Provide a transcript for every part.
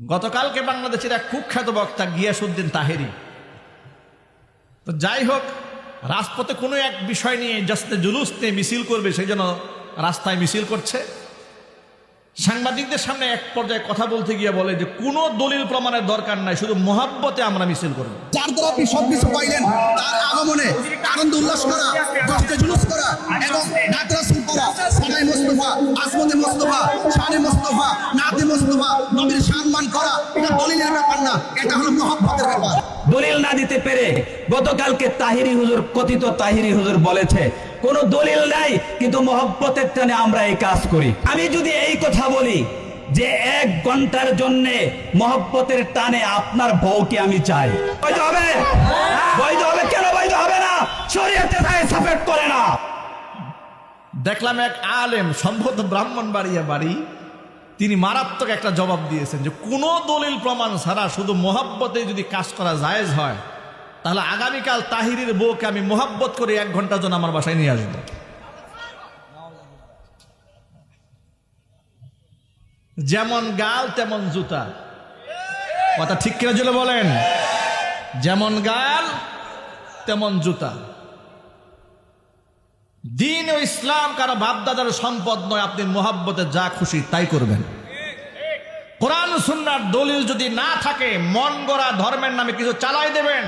গতকালকে বাংলাদেশের এক কুখ্যাত বক্তা গিয়াসউদ্দিন তাহেরি, তো যাই হোক, রাজপথে কোনো এক বিষয় নিয়ে জাস্তে জুলুস নিয়ে মিছিল করবে, সেই জন্য রাস্তায় মিছিল করছে। সাংবাদিকদের সামনে এক পর্যায়ে কথা বলতে গিয়ে বলে যে কোনো দলিল প্রমাণের দরকার নাই, শুধু মোহাব্বতে আমরা মিছিল করব। যার দ্বারা আপনি সবকিছু পাইলেন, তার আগমনে আনন্দ উল্লাস করা, জাস্তে জুলুস করা এবং নাত রাসূল করা, সানায়ে মুস্তাফা, আসমতে মুস্তাফা, শানে মুস্তাফা, নাতে মুস্তাফা, নবীর সম্মান করা, এটা দলিলের ব্যাপার না, এটা হলো মহব্বতের ব্যাপার। দলিল না দিতে পেরে গতকালকে তাহিরি হুজুর, কথিত তাহিরি হুজুর বলেছে কোনো দলিল নাই, কিন্তু মহব্বতের টানে আমরা এই কাজ করি। আমি যদি এই কথা বলি যে 1 ঘন্টার জন্য মহব্বতের টানে আপনার বউকে আমি চাই, বৈধ হবে? বৈধ হবে? কেন বৈধ হবে না? শরীয়তে তাই সাপোর্ট করে না। দেখলাম এক আলেম, সম্ভবত ব্রাহ্মণবাড়িয়া বাড়ি, তিনি মারাত্মক একটা জবাব দিয়েছেন যে কোনো দলিল প্রমাণ ছাড়া শুধু মোহাব্বতে যদি কাজ করা জায়েজ হয়, তাহলে আগামীকাল তাহিরির বউকে আমি মোহাব্বত করে 1 ঘন্টার জন্য আমার বাসায় নিয়ে আসবো। যেমন গাল তেমন জুতা, কথা ঠিক কিনা জুলে বলেন? যেমন গাল তেমন জুতা। দিন ও ইসলাম কারো বাপদাদার সম্পদ নয়, আপনি মোহাব্বতে যা খুশি তাই করবেন। কোরআন সুন্নাহর দলিল যদি না থাকে, মন গড়া ধর্মের নামে কিছু চালাই দেবেন,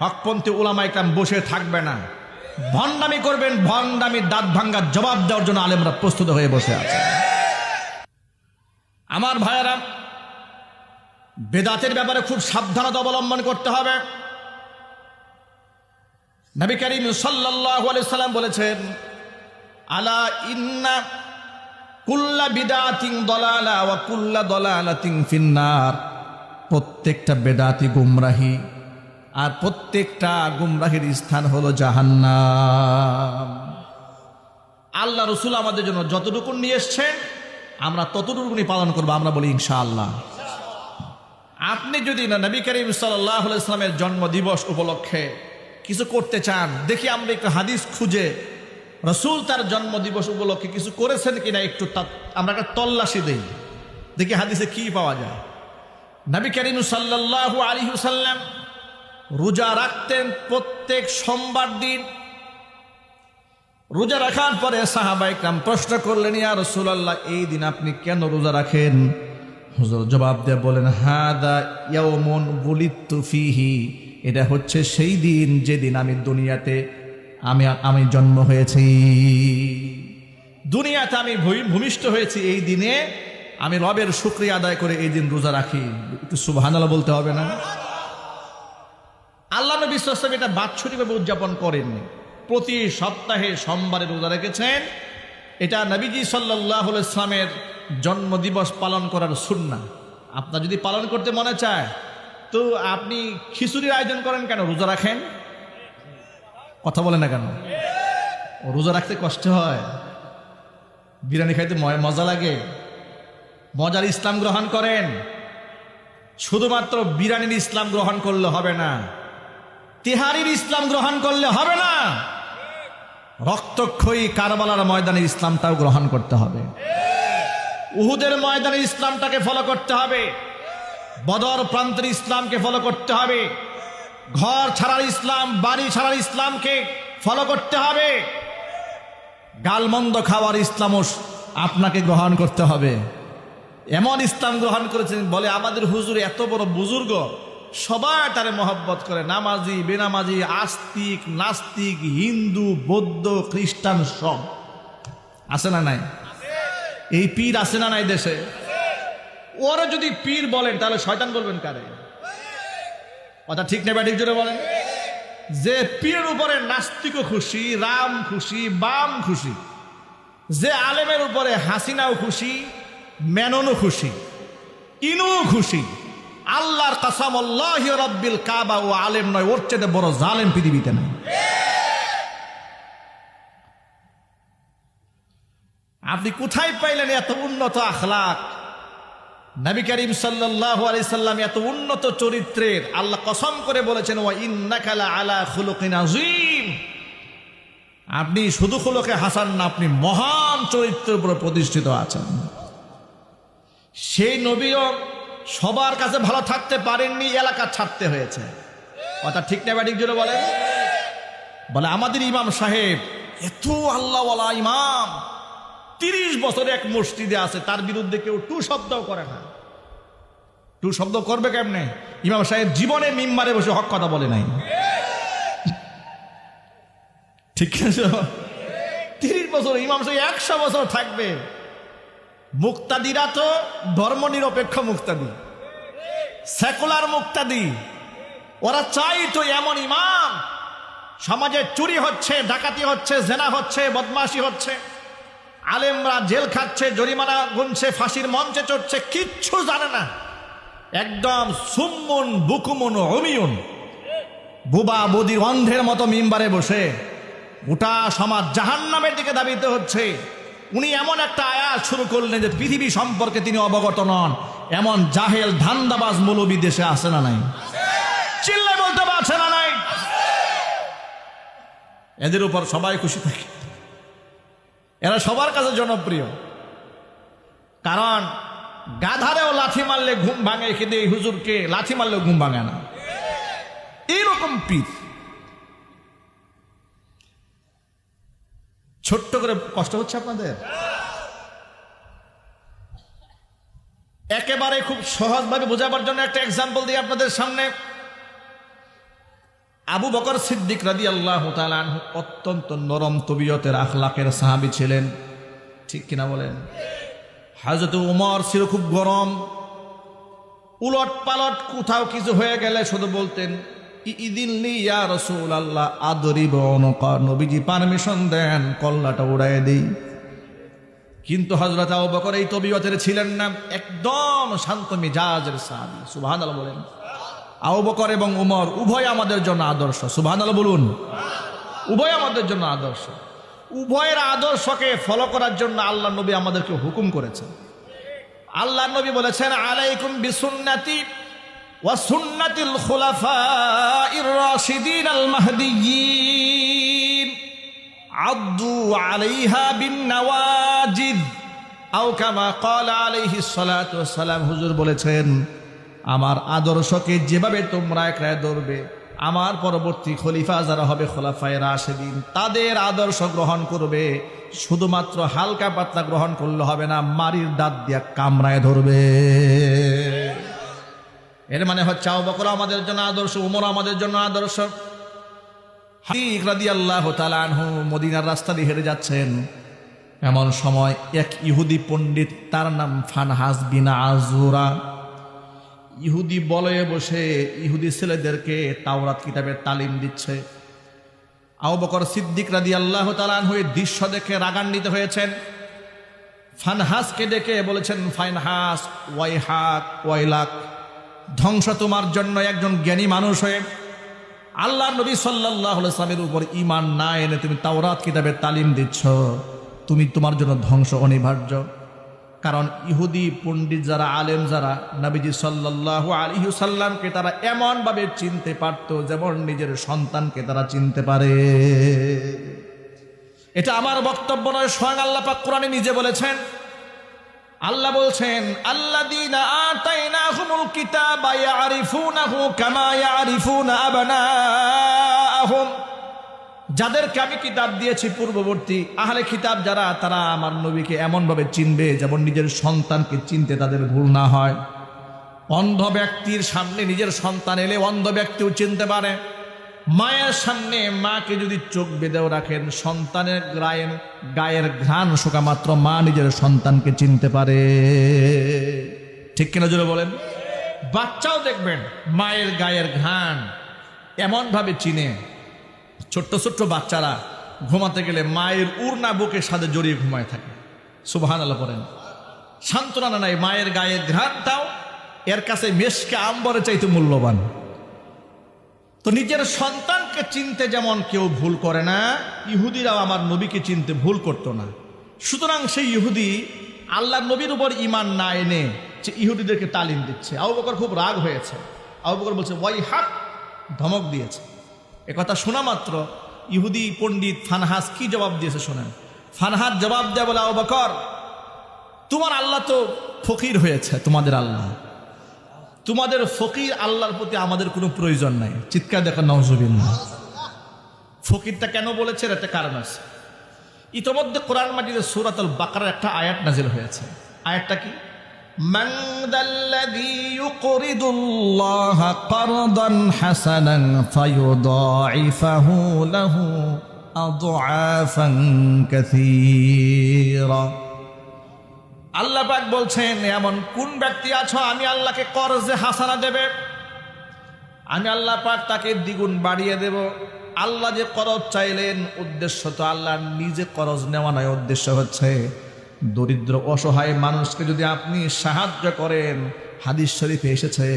হকপন্থী উলামা ইকরাম বসে থাকবে না, ভণ্ডামি করবেন, ভণ্ডামি দাঁত ভাঙ্গার জবাব দেওয়ার জন্য আলেমরা প্রস্তুত হয়ে বসে আছে। আমার ভাইয়েরা, বেদাতের ব্যাপারে খুব সাবধানতা অবলম্বন করতে হবে। নবী করিম সাল্লাল্লাহু আলাইহি সাল্লাম বলেছেন, আলা ইন্না কুল্লা বিদআতিন দালালা ওয়া কুল্লা দালালাতিন ফিন্নার। প্রত্যেকটা বেদাতি গুমরাহি, আর প্রত্যেকটা গুমরাহির স্থান হলো জাহান্নাম। আল্লাহ রাসূল আমাদের জন্য যতটুকু নিয়ে এসেছেন আমরা ততটুকুনি পালন করবো, আমরা বলি ইনশাআল্লাহ। আপনি যদি না নবী করিম সাল্লাল্লাহু আলাইহি সাল্লামের জন্মদিবস উপলক্ষে কিছু করতে চান, দেখি আমরা একটু হাদিস খুঁজে রাসূল তার জন্মদিবস উপলক্ষে কিছু করেছেন কিনা একটু আমরা একটা তল্লাশি দেই, দেখি হাদিসে কি পাওয়া যায়। নবী করিম সাল্লাল্লাহু আলাইহি ওয়াসাল্লাম রোজা রাখতেন প্রত্যেক সোমবার দিন। রোজা রাখার পরে সাহাবায়ে কেরাম প্রশ্ন করলেন, ইয়া রাসূলুল্লাহ, এই দিন আপনি কেন রোজা রাখেন? হুজুর জবাব দিয়ে বলেন, হাদা ইয়াউমুন বুলিতু ফিহি। এটা হচ্ছে সেই দিন যেদিন আমি দুনিয়াতে আমি জন্ম হয়েছি, দুনিয়াতে আমি ভূমিষ্ঠ হয়েছি। এই দিনে আমি রবের শুকরিয়া আদায় করে এই দিন রোজা রাখি। একটু সুবহানাল্লাহ বলতে হবে না? আল্লাহ নবী সাল্লাল্লাহু আলাইহি ওয়াসাল্লাম এটা বাৎসরিকভাবে উদযাপন করেননি, প্রতি সপ্তাহে সোমবারে রোজা রেখেছেন। এটা নবীজি সাল্লাল্লাহু আলাইহি ওয়াসাল্লামের জন্মদিবস পালন করার সুন্নাহ। আপনার যদি পালন করতে মনে চায় তো আপনি খিচুড়ির আয়োজন করেন কেন? রোজা রাখেন। কথা বলে না কেন? রোজা রাখতে কষ্ট হয়, বিরিয়ানি খাইতে মজা লাগে, মজার ইসলাম গ্রহণ করেন। শুধুমাত্র বিরিয়ানির ইসলাম গ্রহণ করলে হবে না, তিহারির ইসলাম গ্রহণ করলে হবে না, রক্তক্ষয়ী কারবালার ময়দানের ইসলামটাও গ্রহণ করতে হবে, উহুদের ময়দানের ইসলামটাকে ফলো করতে হবে, বদর প্রান্তের ইসলামকে ফলো করতে হবে, ঘর ছাড়ার ইসলাম, বাড়ি ছাড়ার ইসলামকে ফলো করতে হবে, গালমন্দ খাওয়ার ইসলামও আপনাকে গ্রহণ করতে হবে। এমন ইসলাম গ্রহণ করেছেন বলে আমাদের হুজুর এত বড় বুজুর্গ, সবাই তারে মহব্বত করে, নামাজি বেনামাজি, আস্তিক নাস্তিক, হিন্দু বৌদ্ধ খ্রিস্টান সব আছে না নাই? এই পীর আছে না নাই দেশে? ওরা যদি পীর বলেন তাহলে শয়তান বলবেন কারে? কথা ঠিক নেই, ঠিক জোরে বলেন। যে পীরের উপরে নাস্তিকও খুশি, রাম খুশি, বাম খুশি, যে আলেমের উপরে হাসিনাও খুশি, মেননও খুশি, ইনু খুশি, আল্লাহর কসম আল্লাহি রাব্বিল কাবা, ও আলেম নয়, ওর চেয়ে বড় জালেম পৃথিবীতে নাই। আপনি কোথায় পাইলেন এত উন্নত আখলাক? নবী করিম সাল্লাল্লাহু আলাইহি সাল্লাম এত উন্নত চরিত্রের, আল্লাহ কসম করে বলেছেন, ওয়া ইন্নাকা লা আলা খুলুকিন আযীম। আপনি শুধু খুলুকে হাসান না, আপনি মহান চরিত্রের উপর প্রতিষ্ঠিত আছেন। সেই নবীও সবার কাছে ভালো থাকতে পারেননি, এলাকা ছাড়তে হয়েছে। কথা ঠিক না ব্যাটিক জোরে বলে? বলে আমাদের ইমাম সাহেব এত আল্লাহওয়ালা ইমাম, 30 বছরে এক মসজিদে আছে, তার বিরুদ্ধে কেউ টু শব্দও করে না। টু শব্দ করবে কেমনে? ইমাম সাহেব জীবনে মিম্বারে বসে হক কথা বলে নাই। ঠিক আছে, 30 বছর ইমাম সাহেব 100 বছর থাকবে। মুক্তাদিরা তো ধর্ম নিরপেক্ষ মুক্তাদি, সেকুলার মুক্তাদি। ওরা চাই তো এমন ইমাম, সমাজে চুরি হচ্ছে, ডাকাতি হচ্ছে, জেনা হচ্ছে, বদমাশি হচ্ছে, আলেমরা জেল খাচ্ছে, জরিমানা গুনছে, ফাঁসির মঞ্চে চড়ছে, কিচ্ছু জানে না, একদম সুম্মুন বুকুমুন অমিয়ুন, বুবা বদির অন্ধের মতো মিম্বারে বসে গোটা সমাজ জাহান্নামের দিকে দাবিতে হচ্ছে। উনি এমন একটা আয়াত শুরু করলেন যে পৃথিবী সম্পর্কে তিনি অবগত নন, এমন জাহেল ধান্দাবাজ মৌলবী দেশে আছে না নাই? চিল্লায় বলতে পারছে না নাই? এদের উপর সবাই খুশি থাকে, এরা সবার কাছে জনপ্রিয়। কারণ গাধারেও লাথি মারলে ঘুম ভাঙে, কিন্তু এই হুজুরকে লাথি মারলেও ঘুম ভাঙে না, এইরকম পীর। ছোট্ট করে কষ্ট হচ্ছে আপনাদের? একেবারে খুব সহজভাবে বোঝাবার জন্য একটা এক্সাম্পল দিই আপনাদের সামনে। আবু বকর সিদ্দিক রাদিয়াল্লাহু তাআলা আনহু অত্যন্ত নরম তবিয়তের আখলাকের সাহাবী ছিলেন, ঠিক কিনা বলেন? হযরত উমর ছিল খুব গরম, উলট পালট কোথাও কিছু হয়ে গেলে শুধু বলতেন ইদিনলি ইয়া রাসূলুল্লাহ আদরিব উনকা, নবীজি পারমিশন দেন কল্লাটা উড়াইয়ে দেই। কিন্তু হযরত আবু বকর এই তবিয়তের ছিলেন না, একদম শান্ত মিজাজের সাহাবী। সুবহানাল্লাহ বলেন। আবু বকর এবং উমর উভয় আমাদের জন্য আদর্শ। সুবহানাল্লাহ বলুন। উভয় আমাদের জন্য আদর্শ। উভয়ের আদর্শকে ফলো করার জন্য আল্লাহ নবী আমাদেরকে হুকুম করেছেন। আল্লাহ নবী বলেছেন আলাইকুম বিসুন্নতি ওয়া সুন্নাতিল খুলাফাইর রাশিদিন আল মাহদিয়্যিন আদু আলাইহা বিন নওয়াজিদ আও কামা ক্বালা আলাইহিস সালাতু ওয়াস সালাম। হুজুর বলেছেন আমার আদর্শকে যেভাবে তোমরা একরায় ধরবে, আমার পরবর্তী খলিফা যারা হবে খোলাফায়ে রাশিদিন, তাদের আদর্শ গ্রহণ করবে। শুধুমাত্র হালকা পাতলা গ্রহণ করলে হবে না, মারির দাঁত দিয়া কামড়ায় ধরবে। এর মানে হচ্ছে আবু বকর আমাদের জন্য আদর্শ, উমর আমাদের জন্য আদর্শ। সিদ্দিক রাদিয়াল্লাহু তাআলা আনহু মদিনার রাস্তা দিয়ে হেঁটে যাচ্ছেন, এমন সময় এক ইহুদি পণ্ডিত, তার নাম ফানহাস বিন আজুরা, ইহুদি বলয়ে বসে ইহুদি ছেলেদেরকে তাওরাত কিতাবের তালিম দিচ্ছে। আবু বকর সিদ্দিক রাদিয়াল্লাহু তাআলা আনহু এই দৃশ্য দেখে রাগান্বিত হয়েছেন। ফানহাসকে ডেকে বলেছেন ফানহাস ওয়াইহাক ওয়াইলাক, ধ্বংস তোমার জন্য। একজন জ্ঞানী মানুষ হয়ে আল্লাহর নবী সাল্লাল্লাহু আলাইহি ওয়াসাল্লামের উপর ঈমান না এনে তুমি তাওরাত কিতাবের তালিম দিচ্ছ, তোমার জন্য ধ্বংস অনিবার্য। কারণ ইহুদি পণ্ডিত যারা, আলেম যারা, নবীজি সাল্লাল্লাহু আলাইহি ওয়াসাল্লামকে তারা এমন ভাবে চিনতে পারত যেমন নিজের সন্তানকে তারা চিনতে পারে। এটা আমার বক্তব্য নয়, স্বয়ং আল্লাহ পাক কোরআনে নিজে বলেছেন। আল্লাহ বলছেন আল্লাযীনা আতাইনাহুমুল কিতাবা ইয়ারিফুনাহু কামা ইয়ারিফুনা আবনাআহুম, যাদেরকে আমি কিতাব দিয়েছি পূর্ববর্তী আহলে কিতাব যারা, তারা আমার নবীকে এমনভাবে চিনবে যেমন নিজের সন্তানকে চিনতে তাদের ভুল না হয়। অন্ধ ব্যক্তির সামনে নিজের সন্তান এলে অন্ধ ব্যক্তিও চিনতে পারে। মায়ের সামনে মাকে যদি চোখ বেঁধেও রাখেন, সন্তানের গায়ের ঘ্রাণ শোকা মাত্র মা নিজের সন্তানকে চিনতে পারে। ঠিক কিনা জোরে বলেন? বাচ্চাও দেখবেন মায়ের গায়ের ঘ্রাণ এমনভাবে চিনে। ছোট্ট ছোট্ট বাচ্চারা ঘুমাতে গেলে মায়ের উড়না বুকের সাথে জড়িয়ে ঘুমায় থাকে। সুবহানাল্লাহ পড়েন। সান্ত্বনা নাই, মায়ের গায়ের ঘ্রাণটাও এর কাছে মেশকে আম্বরে চাইতে মূল্যবান। তো নিজের সন্তানকে চিনতে যেমন কেউ ভুল করে না, ইহুদিরাও আমার নবীকে চিনতে ভুল করতো না। সুতরাং সেই ইহুদি আল্লাহর নবীর উপর ঈমান না এনে যে ইহুদিদেরকে তালিম দিচ্ছে। আবু বকর খুব রাগ হয়েছে। আবু বকর বলছে ওয়াইহাক, ধমক দিয়েছে। একথা শোনা মাত্র ইহুদি পণ্ডিত ফানহাস কি জবাব দিয়েছে শোনেন। ফানহাস জবাব দেয় বলে আবু বকর, তোমার আল্লাহ তো ফকির হয়েছে, তোমাদের আল্লাহ, তোমাদের ফকির আল্লাহর প্রতি আমাদের কোনো প্রয়োজন নাই। চিৎকার দেখা নাউজুবিল্লাহ। ফকিরটা কেন বলেছে একটা কারণ আছে। ইতোমধ্যে কোরআন মাজিদের সূরাতুল বাকারার একটা আয়াত নাজিল হয়েছে। আয়াতটা কি? মান যাল্লাযী ইউকরিদুল্লাহা কারদান হাসানান ফায়ুদাঈফাহু লাহু আদআফান কাসীরা। আল্লাহ পাক বলছেন, এমন কোন ব্যক্তি আছো আমি আল্লাহকে কর্জে হাসানা দেবে, আমি আল্লাহ পাক তাকে দ্বিগুণ বাড়িয়ে দেব। আল্লাহ যে করজ চাইলেন, উদ্দেশ্য তো আল্লাহ নিজে করজ নেওয়া নয়, উদ্দেশ্য হচ্ছে দরিদ্র অসহায় মানুষকে যদি আপনি সাহায্য করেন। হাদিস শরীফে এসেছে,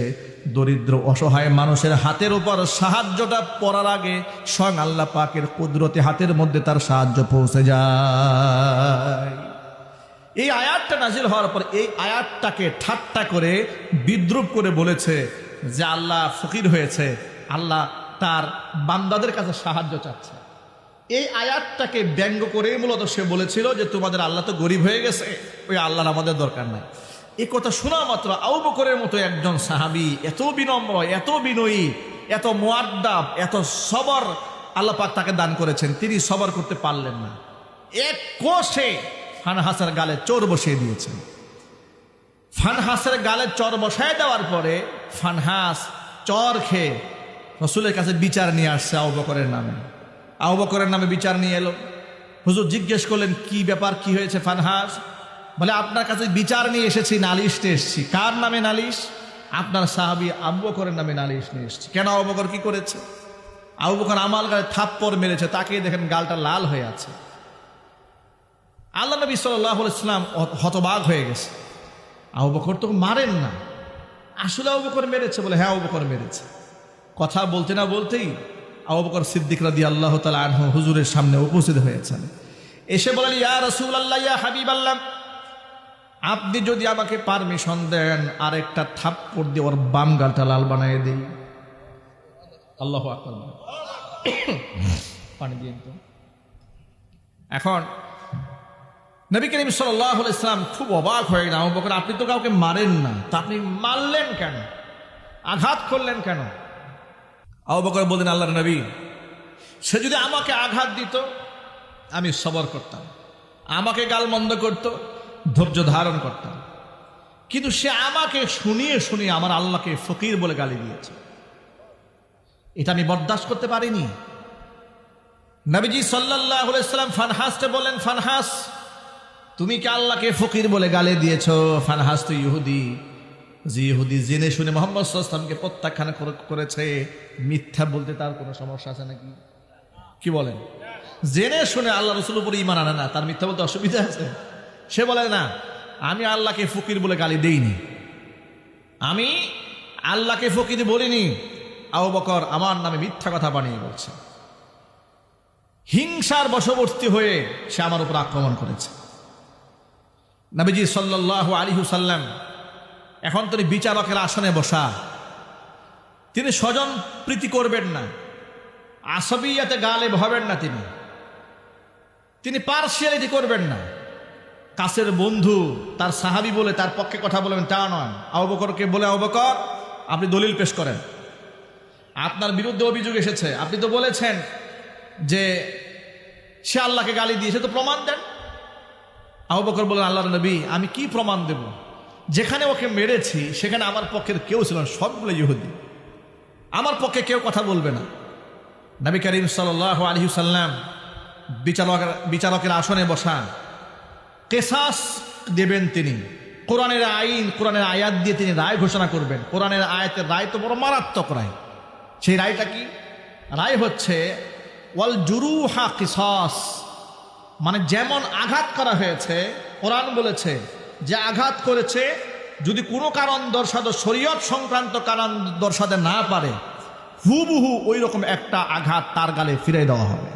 দরিদ্র অসহায় মানুষের হাতের উপর সাহায্যটা পড়ার আগে স্বয়ং আল্লাহ পাকের কুদরতি হাতের মধ্যে তার সাহায্য পৌঁছে যায়। এই আয়াতটা নাজিল হওয়ার পর এই আয়াতটাকে ঠাট্টা করে বিদ্রুপ করে বলেছে যে আল্লাহ ফকির হয়েছে, আল্লাহ তার বান্দাদের কাছে সাহায্য চাচ্ছে। এই আয়াতটাকে ব্যঙ্গ করে মূলত সে বলেছিল যে তোমাদের আল্লাহ তো গরিব হয়ে গেছে, ওই আল্লাহর আমাদের দরকার নাই। এই কথা শোনা মাত্র আবু বকরের মতো একজন সাহাবী, এত বিনম্র, এত বিনয়ী, এত মুআদ্দাব, এত সবর আল্লাহ পাক তাকে দান করেছেন, তিনি সবর করতে পারলেন না। এক কোষে ফানহাসের গালে চোর বসিয়ে দিয়েছেন। ফানহাসের গালে চর বসায় দেওয়ার পরে ফানহাস চর খেয়ে রাসূলের কাছে বিচার নিয়ে আসছে আবু বকরের নামে। আবু বকরের নামে বিচার নিয়ে এলো। হুজুর জিজ্ঞেস করলেন, কি ব্যাপার, কি হয়েছে ফানহাস? বলে, আপনার কাছে বিচার নিয়ে এসেছি, নালিশতে এসেছি। কার নামে নালিশ? আপনার সাহাবী আবু বকরের নামে নালিশ নিয়ে এসেছি। কেন, আবু বকর কি করেছে? আবু বকর আমার গায়ে থাপ্পড় মেরেছে, তাকে দেখেন গালটা লাল হয়ে আছে। আল্লাহ নবী সাল্লাল্লাহু আলাইহি ওয়াসাল্লাম হতবাক হয়ে গেছে। আবু বকর তো মারেন না, আসলে আবু বকর মেরেছে? বলে, হ্যাঁ আবু বকর মেরেছে। কথা বলতে না বলতেই আবু বকর সিদ্দিক রাদিয়াল্লাহু তাআলা আনহু হুজুরের সামনে উপস্থিত হয়েছেন। এসে বলেন, ইয়া রাসূলুল্লাহ, ইয়া হাবিবাল্লাহ, আপনি যদি আমাকে পারমিশন দেন আর একটা থাপ্পড় দিয়ে ওর বাম গালটা লাল বানিয়ে দেই। আল্লাহু আকবার। পানি দিয়ে তো। এখন নবী করিম সাল্লাল্লাহু আলাইহি ওয়াসাল্লাম খুব অবাক হয়ে গেলেন। আবু বকর, আপনি তো কাউকে মারেন না, তা আপনি মারলেন কেন, আঘাত করলেন কেন? আবু বকর বললেন, আল্লাহর নবী, সে যদি আমাকে আঘাত দিত আমি সবর করতাম, আমাকে গালমন্দ করত, ধৈর্য ধারণ করতাম, কিন্তু সে আমাকে শুনিয়ে শুনিয়ে আমার আল্লাহকে ফকির বলে গালি দিয়েছে, এটা আমি বরদাস্ত করতে পারিনি। নবীজি সাল্লাল্লাহু আলাইহি ওয়াসাল্লাম ফানহাসকে বলেন, ফানহাস, তুমি কি আল্লাহকে ফকির বলে গালি দিয়েছ? ফানহাস তো ইহুদি, যে ইহুদি জেনে শুনে মুহাম্মদ সাল্লাল্লাহু আলাইহি ওয়াসাল্লামকে প্রত্যাখ্যান করেছে, মিথ্যা বলতে তার কোনো সমস্যা আছে নাকি? কি বলেন? জেনে শুনে আল্লাহ রাসূলের উপরে ঈমান আনে না, তার মিথ্যা বলতে অসুবিধা আছে? সে বলে, না, আমি আল্লাহকে ফকির বলে গালি দেইনি, আমি আল্লাহকে ফকির বলিনি। আবু বকর আমার নামে মিথ্যা কথা বানিয়ে বলছে। হিংসার বশবর্তী হয়ে সে আমার উপর আক্রমণ করেছে। নবীজি সাল্লাল্লাহু আলাইহি ওয়াসাল্লাম এখন তিনি বিচারকের আসনে বসা, তিনি স্বজন প্রীতি করবেন না, আসবিয়াতে গালেব হবেন না, তিনি পার্সিয়ালিটি করবেন না। কাছের বন্ধু, তার সাহাবী বলে তার পক্ষে কথা বলবেন তা নয়। আবু বকরকে বলে, আবু বকর, আপনি দলিল পেশ করেন, আপনার বিরুদ্ধে অভিযোগ এসেছে, আপনি তো বলেছেন যে সে আল্লাহকে গালি দিয়েছে, তো প্রমাণ দেন। আবু বকর বলেন, আল্লাহর নবী, আমি কি প্রমাণ দেব? যেখানে ওকে মেরেছি সেখানে আমার পক্ষের কেউ ছিল না, সবগুলো ইহুদি, আমার পক্ষে কেউ কথা বলবে না। নবী করিম সাল্লাল্লাহু আলাইহি ওয়াসাল্লাম বিচারকের আসনে বসা, কিসাস দেবেন তিনি, কোরআনের আইন, কোরআনের আয়াত দিয়ে তিনি রায় ঘোষণা করবেন। কোরআনের আয়াতের রায় তো বড় মারাত্মক রায়। সেই রায়টা কি? রায় হচ্ছে ওয়াল জুরুহা কিসাস, মানে যেমন আঘাত করা হয়েছে, কোরআন বলেছে যে আঘাত করেছে যদি কোনো কারণ দর্শাতে, শরীয়ত সংক্রান্ত কারণ দর্শাতে না পারে, হুবহু ওই রকম একটা আঘাত তার গালে ফিরে দেওয়া হবে।